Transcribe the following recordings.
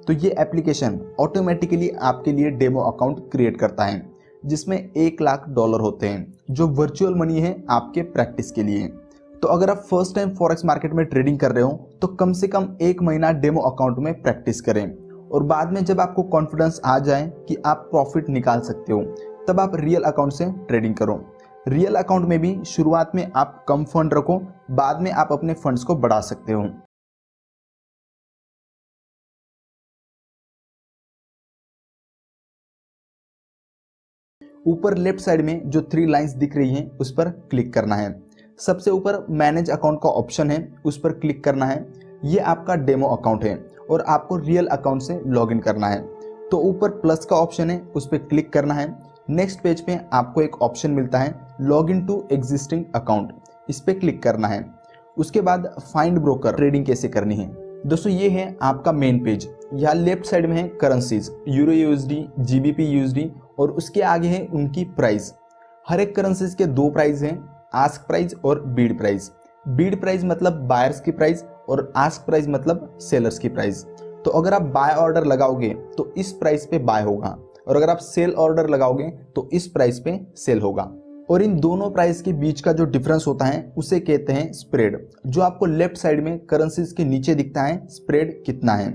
तो ये application automatically आपके लिए डेमो अकाउंट क्रिएट करता है जिसमें $1,00,000 होते हैं जो वर्चुअल मनी है आपके प्रैक्टिस के लिए। तो अगर आप फर्स्ट टाइम फॉरेक्स मार्केट में ट्रेडिंग कर रहे हो तो कम से कम 1 महीना डेमो अकाउंट में प्रैक्टिस करें और बाद में जब आपको कॉन्फिडेंस आ जाए कि आप प्रॉफिट निकाल सकते हो तब आप रियल अकाउंट से ट्रेडिंग करो। रियल अकाउंट में भी शुरुआत में आप कम फंड रखो, बाद में आप अपने फंड्स को बढ़ा सकते हो। ऊपर लेफ्ट साइड में जो 3 लाइंस दिख रही हैं उस पर क्लिक करना है। सबसे ऊपर मैनेज अकाउंट का ऑप्शन है, उस पर क्लिक करना है। ये आपका डेमो अकाउंट है और आपको रियल अकाउंट से लॉगिन करना है। तो ऊपर प्लस का ऑप्शन है, उस पर क्लिक करना है। नेक्स्ट पेज पे आपको एक ऑप्शन मिलता है लॉगिन टू एग्जिस्टिंग अकाउंट, इस पर क्लिक करना है। उसके बाद फाइंड ब्रोकर ट्रेडिंग कैसे करनी है। दोस्तों ये है आपका मेन पेज। यहाँ लेफ्ट साइड में है currencies, euro USD, GBP USD और उसके आगे है उनकी प्राइस। हर एक करेंसीज के 2 प्राइस हैं, आस्क प्राइस और बीड प्राइस। बीड प्राइस मतलब बायर्स की प्राइस और आस्क प्राइस मतलब सेलर्स की प्राइस। तो अगर आप बाय ऑर्डर लगाओगे तो इस प्राइस पे बाय होगा और अगर आप सेल ऑर्डर लगाओगे तो इस प्राइस पे सेल होगा। और इन दोनों प्राइस के बीच का जो डिफरेंस होता है उसे कहते हैं स्प्रेड, जो आपको लेफ्ट साइड में करेंसीज के नीचे दिखता है स्प्रेड कितना है।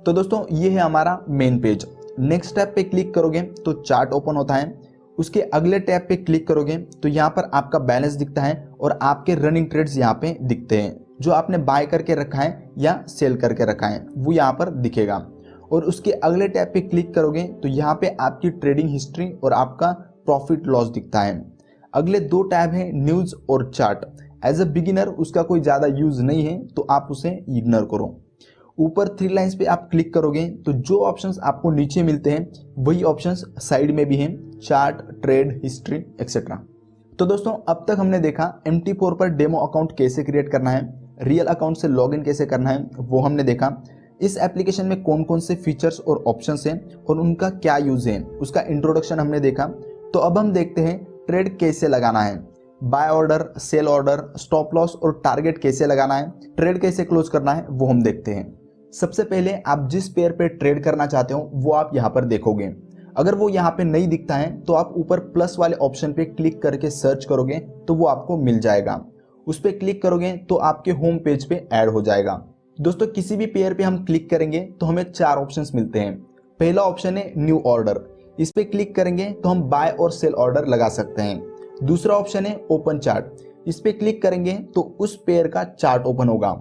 तो दोस्तों ये है हमारा मेन पेज। नेक्स्ट टैब पे क्लिक करोगे तो चार्ट ओपन होता है। उसके अगले टैब पे क्लिक करोगे तो यहाँ पर आपका बैलेंस दिखता है और आपके रनिंग ट्रेड्स यहाँ पे दिखते हैं। जो आपने बाय करके रखा है या सेल करके रखा है वो यहाँ पर दिखेगा। और उसके अगले टैब पे क्लिक करोगे तो यहाँ पे आपकी ट्रेडिंग हिस्ट्री और आपका प्रॉफिट लॉस दिखता है। अगले 2 टैब हैं न्यूज़ और चार्ट। एज अ बिगिनर उसका कोई ज़्यादा यूज़ नहीं है तो आप उसे इग्नोर करो। ऊपर 3 लाइंस पे आप क्लिक करोगे तो जो ऑप्शंस आपको नीचे मिलते हैं वही ऑप्शंस साइड में भी हैं, चार्ट, ट्रेड, हिस्ट्री एक्सेट्रा। तो दोस्तों अब तक हमने देखा MT4 पर डेमो अकाउंट कैसे क्रिएट करना है, रियल अकाउंट से लॉगिन कैसे करना है वो हमने देखा। इस एप्लीकेशन में कौन कौन से फीचर्स और ऑप्शंस हैं और उनका क्या यूज़ है उसका इंट्रोडक्शन हमने देखा। तो अब हम देखते हैं ट्रेड कैसे लगाना है, buy order, sell order, stop loss और टारगेट कैसे लगाना है, ट्रेड कैसे क्लोज करना है वो हम देखते हैं। सबसे पहले आप जिस पेयर पे ट्रेड करना चाहते हो वो आप यहाँ पर देखोगे। अगर वो यहाँ पे नहीं दिखता है तो आप ऊपर प्लस वाले ऑप्शन पे क्लिक करके सर्च करोगे तो वो आपको मिल जाएगा। उस पर क्लिक करोगे तो आपके होम पेज पे ऐड हो जाएगा। दोस्तों किसी भी पेयर पे हम क्लिक करेंगे तो हमें 4 ऑप्शंस मिलते हैं। पहला ऑप्शन है न्यू ऑर्डर, इस पे क्लिक करेंगे तो हम बाय और सेल ऑर्डर लगा सकते हैं। दूसरा ऑप्शन है ओपन चार्ट, इस पे क्लिक करेंगे तो उस पेयर का चार्ट ओपन होगा।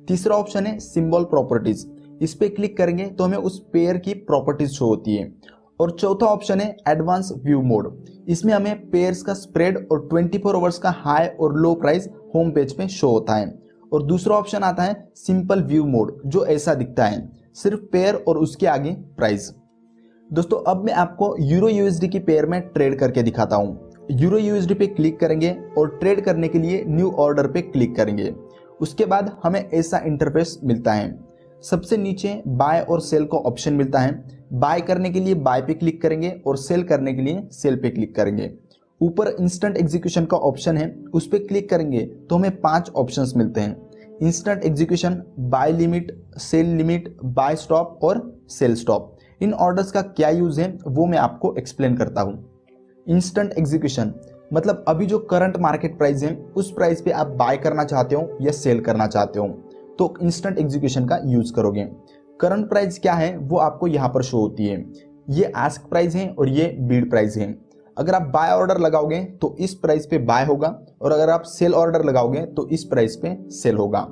तीसरा ऑप्शन है सिंबल प्रॉपर्टीज, इस पे क्लिक करेंगे तो हमें उस पेयर की प्रॉपर्टीज शो होती है। और चौथा ऑप्शन है एडवांस व्यू मोड, इसमें हमें पेयर्स का स्प्रेड और 24 आवर्स का हाई और लो प्राइस होम पेज पे शो होता है। और दूसरा ऑप्शन आता है सिंपल व्यू मोड, जो ऐसा दिखता है, सिर्फ पेयर और उसके आगे प्राइस। दोस्तों अब मैं आपको यूरो यूएसडी की पेयर में ट्रेड करके दिखाता हूँ। यूरो यूएसडी पे क्लिक करेंगे और ट्रेड करने के लिए न्यू ऑर्डर पे क्लिक करेंगे। उसके बाद हमें ऐसा इंटरफेस मिलता है। सबसे नीचे बाय और सेल का ऑप्शन मिलता है। बाय करने के लिए बाय पे क्लिक करेंगे और सेल करने के लिए सेल पे क्लिक करेंगे। ऊपर इंस्टेंट एग्जीक्यूशन का ऑप्शन है, उस पर क्लिक करेंगे तो हमें 5 ऑप्शंस मिलते हैं। Instant execution, buy limit, sell limit, buy stop और सेल स्टॉप। इन ऑर्डर्स का क्या यूज है वो मैं आपको एक्सप्लेन करता हूँ। इंस्टेंट एग्जीक्यूशन मतलब अभी जो करंट मार्केट प्राइस है उस प्राइस पे आप बाय करना चाहते हो या सेल करना चाहते हो तो इंस्टेंट एग्जीक्यूशन का यूज करोगे। करंट प्राइस क्या है वो आपको यहाँ पर शो होती है। ये आस्क प्राइस है और ये बीड प्राइस है। अगर आप बाय ऑर्डर लगाओगे तो इस प्राइस पे बाय होगा और अगर आप सेल ऑर्डर लगाओगे तो इस प्राइस पे सेल होगा।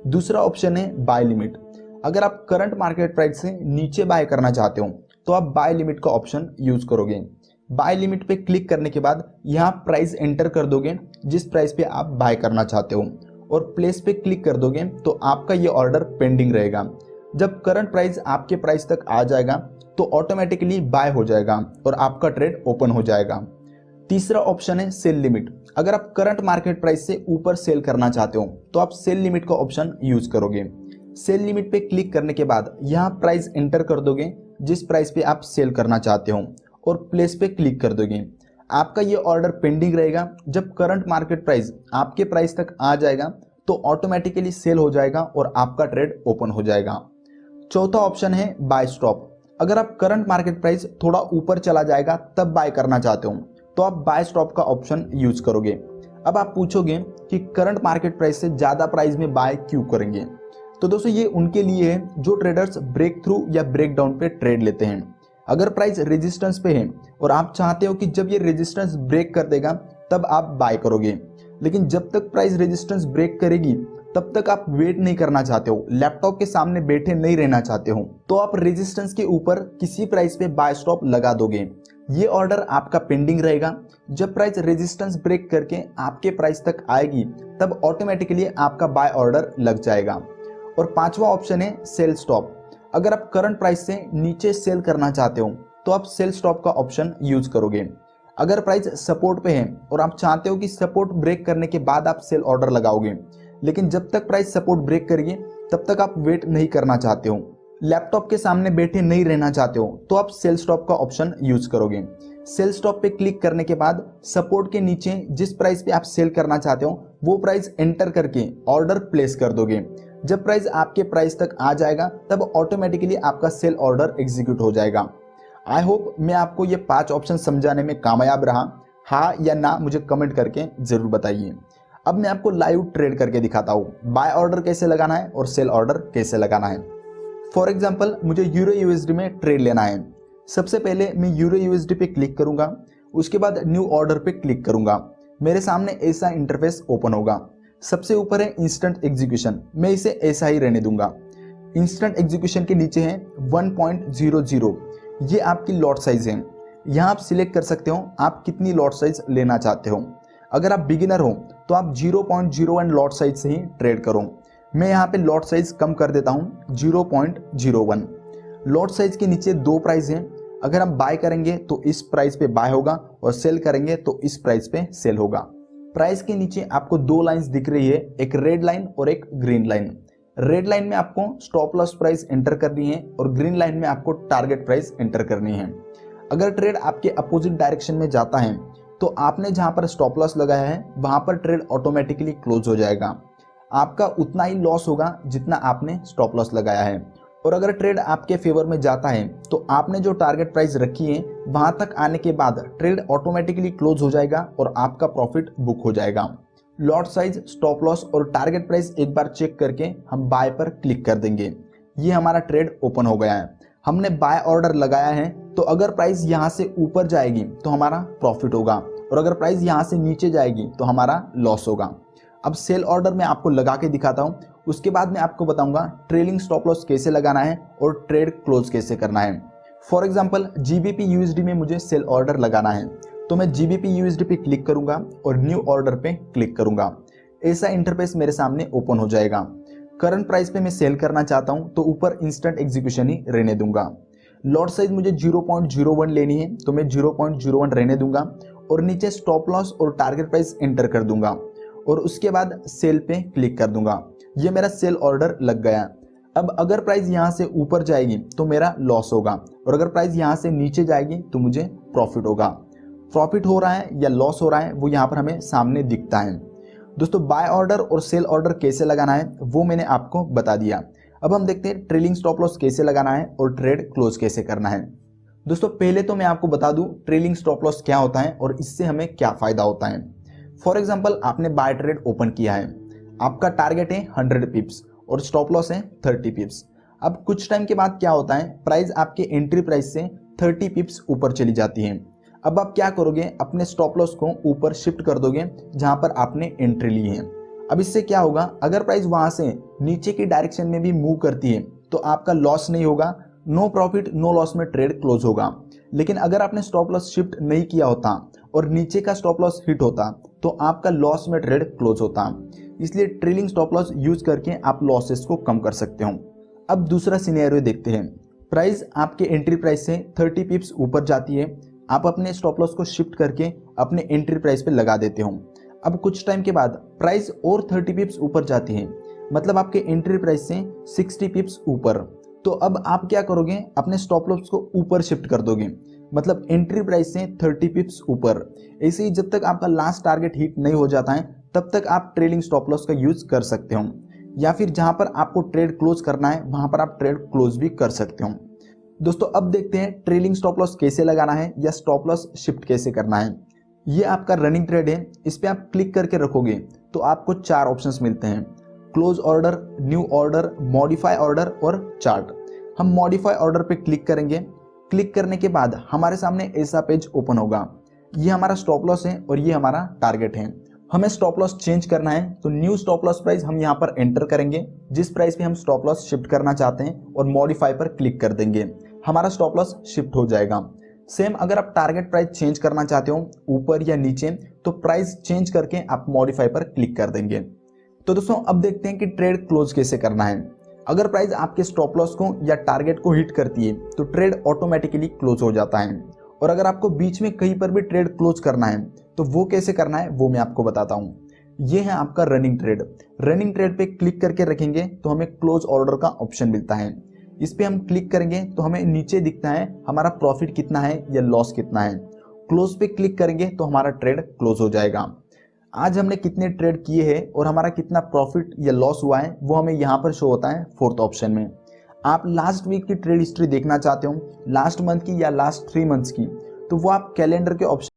दूसरा ऑप्शन है बाय लिमिट। अगर आप करंट मार्केट प्राइस से नीचे बाय करना चाहते हो तो आप बाय लिमिट का ऑप्शन यूज करोगे। बाय लिमिट पे क्लिक करने के बाद यहाँ प्राइस एंटर कर दोगे जिस प्राइस पे आप बाय करना चाहते हो और प्लेस पे क्लिक कर दोगे तो आपका ये ऑर्डर पेंडिंग रहेगा। जब करंट प्राइस आपके प्राइस तक आ जाएगा तो ऑटोमेटिकली बाय हो जाएगा और आपका ट्रेड ओपन हो जाएगा। तीसरा ऑप्शन है सेल लिमिट। अगर आप करंट मार्केट प्राइस से ऊपर सेल करना चाहते हो तो आप सेल लिमिट का ऑप्शन यूज करोगे। सेल लिमिट पे क्लिक करने के बाद यहाँ प्राइस एंटर कर दोगे जिस प्राइस पे आप सेल करना चाहते हो और प्लेस पे क्लिक कर दोगे। आपका ये ऑर्डर पेंडिंग रहेगा। जब करंट मार्केट प्राइस आपके प्राइस तक आ जाएगा तो ऑटोमेटिकली सेल हो जाएगा और आपका ट्रेड ओपन हो जाएगा। चौथा ऑप्शन है बाय स्टॉप। अगर आप करंट मार्केट प्राइस थोड़ा ऊपर चला जाएगा तब बाय करना चाहते हो तो आप बाय स्टॉप का ऑप्शन यूज करोगे। अब आप पूछोगे कि करंट मार्केट प्राइस से ज्यादा प्राइस में बाय क्यों करेंगे, तो दोस्तों ये उनके लिए है जो ट्रेडर्स ब्रेक थ्रू या ब्रेक डाउन पे ट्रेड लेते हैं। अगर प्राइस रेजिस्टेंस पे है और आप चाहते हो कि जब ये रेजिस्टेंस ब्रेक कर देगा तब आप बाय करोगे, लेकिन जब तक प्राइस रेजिस्टेंस ब्रेक करेगी तब तक आप वेट नहीं करना चाहते हो, लैपटॉप के सामने बैठे नहीं रहना चाहते हो, तो आप रेजिस्टेंस के ऊपर किसी प्राइस पे बाय स्टॉप लगा दोगे। ये ऑर्डर आपका पेंडिंग रहेगा। जब प्राइस रेजिस्टेंस ब्रेक करके आपके प्राइस तक आएगी तब ऑटोमेटिकली आपका बाय ऑर्डर लग जाएगा। और पांचवा ऑप्शन है सेल स्टॉप। अगर आप करंट प्राइस से नीचे सेल करना चाहते हो तो आप सेल स्टॉप का ऑप्शन यूज करोगे। अगर प्राइस सपोर्ट पे है और आप चाहते हो कि सपोर्ट ब्रेक करने के बाद आप सेल ऑर्डर लगाओगे, लेकिन जब तक प्राइस सपोर्ट ब्रेक करेगी तब तक आप वेट नहीं करना चाहते हो, लैपटॉप के सामने बैठे नहीं रहना चाहते हो, तो आप सेल स्टॉप का ऑप्शन यूज करोगे। सेल स्टॉप पे क्लिक करने के बाद सपोर्ट के नीचे जिस प्राइस पे आप सेल करना चाहते हो वो प्राइस एंटर करके ऑर्डर प्लेस कर दोगे। जब प्राइस आपके प्राइस तक आ जाएगा तब ऑटोमेटिकली आपका सेल ऑर्डर एग्जीक्यूट हो जाएगा। आई होप मैं आपको ये 5 ऑप्शन समझाने में कामयाब रहा। हाँ या ना मुझे कमेंट करके जरूर बताइए। अब मैं आपको लाइव ट्रेड करके दिखाता हूँ बाय ऑर्डर कैसे लगाना है और सेल ऑर्डर कैसे लगाना है। फॉर एग्जाम्पल मुझे यूरो यूएसडी में ट्रेड लेना है। सबसे पहले मैं यूरो यूएसडी पे क्लिक करूंगा, उसके बाद न्यू ऑर्डर पे क्लिक करूंगा। मेरे सामने ऐसा इंटरफेस ओपन होगा। सबसे ऊपर है इंस्टेंट एग्जीक्यूशन, मैं इसे ऐसा ही रहने दूंगा। इंस्टेंट एग्जीक्यूशन के नीचे है 1.00, ये आपकी लॉट साइज है। यहाँ आप सिलेक्ट कर सकते हो आप कितनी लॉट साइज लेना चाहते हो। अगर आप बिगिनर हो तो आप 0.01 लॉट साइज से ही ट्रेड करो। मैं यहाँ पे लॉट साइज कम कर देता हूँ 0.01। लॉट साइज के नीचे 2 प्राइस हैं। अगर हम बाय करेंगे तो इस प्राइस पे बाय होगा और सेल करेंगे तो इस प्राइस पे सेल होगा। प्राइस के नीचे आपको 2 लाइंस दिख रही है, एक रेड लाइन और एक ग्रीन लाइन। रेड लाइन में आपको स्टॉप लॉस प्राइस एंटर करनी है और ग्रीन लाइन में आपको टारगेट प्राइस एंटर करनी है। अगर ट्रेड आपके अपोजिट डायरेक्शन में जाता है तो आपने जहां पर स्टॉप लॉस लगाया है वहां पर ट्रेड ऑटोमेटिकली क्लोज हो जाएगा। आपका उतना ही लॉस होगा जितना आपने स्टॉप लॉस लगाया है। और अगर ट्रेड आपके फेवर में जाता है तो आपने जो टारगेट प्राइस रखी है वहां तक आने के बाद ट्रेड ऑटोमेटिकली क्लोज हो जाएगा और आपका प्रॉफिट बुक हो जाएगा। लॉट साइज, स्टॉप लॉस और टारगेट प्राइस एक बार चेक करके हम बाय पर क्लिक कर देंगे। ये हमारा ट्रेड ओपन हो गया है। हमने बाय ऑर्डर लगाया है तो अगर प्राइस यहाँ से ऊपर जाएगी तो हमारा प्रॉफिट होगा और अगर प्राइस यहाँ से नीचे जाएगी तो हमारा लॉस होगा। अब सेल ऑर्डर मैं आपको लगा के दिखाता हूँ, उसके बाद मैं आपको बताऊंगा ट्रेलिंग स्टॉप लॉस कैसे लगाना है और ट्रेड क्लोज कैसे करना है। फॉर एग्जांपल जीबीपी यूएसडी में मुझे सेल ऑर्डर लगाना है तो मैं जीबीपी यूएसडी पे क्लिक करूंगा और न्यू ऑर्डर पे क्लिक करूंगा। ऐसा इंटरफेस मेरे सामने ओपन हो जाएगा। करंट प्राइस पे मैं सेल करना चाहता हूं तो ऊपर इंस्टेंट एग्जीक्यूशन ही रहने दूंगा। लॉट साइज मुझे 0.01 लेनी है तो मैं 0.01 रहने दूंगा और नीचे स्टॉप लॉस और टारगेट प्राइस एंटर कर दूंगा और उसके बाद सेल पे क्लिक कर दूंगा। ये मेरा सेल ऑर्डर लग गया। अब अगर प्राइस यहाँ से ऊपर जाएगी तो मेरा लॉस होगा और अगर प्राइस यहाँ से नीचे जाएगी तो मुझे प्रॉफिट होगा। प्रॉफिट हो रहा है या लॉस हो रहा है वो यहाँ पर हमें सामने दिखता है। दोस्तों बाय ऑर्डर और सेल ऑर्डर कैसे लगाना है वो मैंने आपको बता दिया। अब हम देखते हैं ट्रेलिंग स्टॉप लॉस कैसे लगाना है और ट्रेड क्लोज कैसे करना है। दोस्तों पहले तो मैं आपको बता दूं ट्रेलिंग स्टॉप लॉस क्या होता है और इससे हमें क्या फायदा होता है। फॉर एग्जांपल आपने बाय ट्रेड ओपन किया है, आपका टारगेट है 100 पिप्स और स्टॉप लॉस है 30 पिप्स। अब कुछ टाइम के बाद क्या होता है, प्राइस आपके एंट्री प्राइस से 30 पिप्स ऊपर चली जाती है। अब आप क्या करोगे, अपने स्टॉप लॉस को ऊपर शिफ्ट कर दोगे जहां पर आपने एंट्री ली है। अब इससे क्या होगा, अगर प्राइस वहां से नीचे की डायरेक्शन में भी मूव करती है तो आपका लॉस नहीं होगा, नो प्रॉफिट नो लॉस में ट्रेड क्लोज होगा। लेकिन अगर आपने स्टॉप लॉस शिफ्ट नहीं किया होता और नीचे का स्टॉप लॉस हिट होता तो आपका लॉस में ट्रेड क्लोज होता। इसलिए ट्रेलिंग स्टॉप लॉस यूज करके आप लॉसेस को कम कर सकते हो। अब दूसरा सिनेरियो देखते हैं। प्राइस आपके एंट्री प्राइस से 30 पिप्स ऊपर जाती है, आप अपने स्टॉप लॉस को शिफ्ट करके अपने एंट्री प्राइस पे लगा देते हो। अब कुछ टाइम के बाद प्राइस और 30 पिप्स ऊपर जाती है, मतलब आपके एंट्री प्राइस से 60 पिप्स ऊपर। तो अब आप क्या करोगे, अपने स्टॉप लॉस को ऊपर शिफ्ट कर दोगे, मतलब एंट्री प्राइस से 30 पिप्स ऊपर। ऐसे ही जब तक आपका लास्ट टारगेट हिट नहीं हो जाता है तब तक आप ट्रेलिंग स्टॉप लॉस का यूज कर सकते हो। या फिर जहां पर आपको ट्रेड क्लोज करना है वहां पर आप ट्रेड क्लोज भी कर सकते हो। दोस्तों अब देखते हैं ट्रेलिंग स्टॉप लॉस कैसे लगाना है या स्टॉप लॉस शिफ्ट कैसे करना है। ये आपका रनिंग ट्रेड है, इस पर आप क्लिक करके रखोगे तो आपको 4 ऑप्शंस मिलते हैं, close order, new order, modify order और चार्ट। हम मॉडिफाई ऑर्डर पे क्लिक करेंगे। क्लिक करने के बाद हमारे सामने ऐसा पेज ओपन होगा। ये हमारा स्टॉप लॉस है और ये हमारा टारगेट है। हमें स्टॉप लॉस चेंज करना है तो न्यू स्टॉप लॉस प्राइस हम यहाँ पर एंटर करेंगे, जिस प्राइस पे हम स्टॉप लॉस शिफ्ट करना चाहते हैं, और मॉडिफाई पर क्लिक कर देंगे। हमारा स्टॉप लॉस शिफ्ट हो जाएगा। सेम अगर आप टारगेट प्राइस चेंज करना चाहते हो ऊपर या नीचे, तो प्राइस चेंज करके आप मॉडिफाई पर क्लिक कर देंगे। तो दोस्तों अब देखते हैं कि ट्रेड क्लोज कैसे करना है। अगर प्राइस आपके स्टॉप लॉस को या टारगेट को हिट करती है तो ट्रेड ऑटोमेटिकली क्लोज हो जाता है। और अगर आपको बीच में कहीं पर भी ट्रेड क्लोज करना है तो वो कैसे करना है वो मैं आपको बताता हूँ। ये है आपका रनिंग ट्रेड। रनिंग ट्रेड पे क्लिक करके रखेंगे तो हमें क्लोज ऑर्डर का ऑप्शन मिलता है। इस पे हम क्लिक करेंगे तो हमें नीचे दिखता है हमारा प्रॉफिट कितना है या लॉस कितना है। क्लोज पे क्लिक करेंगे तो हमारा ट्रेड क्लोज हो जाएगा। आज हमने कितने ट्रेड किए हैं और हमारा कितना प्रॉफिट या लॉस हुआ है वो हमें यहाँ पर शो होता है 4th ऑप्शन में। आप लास्ट वीक की ट्रेड हिस्ट्री देखना चाहते हो, लास्ट मंथ की या लास्ट 3 मंथ्स की, तो वो आप कैलेंडर के ऑप्शन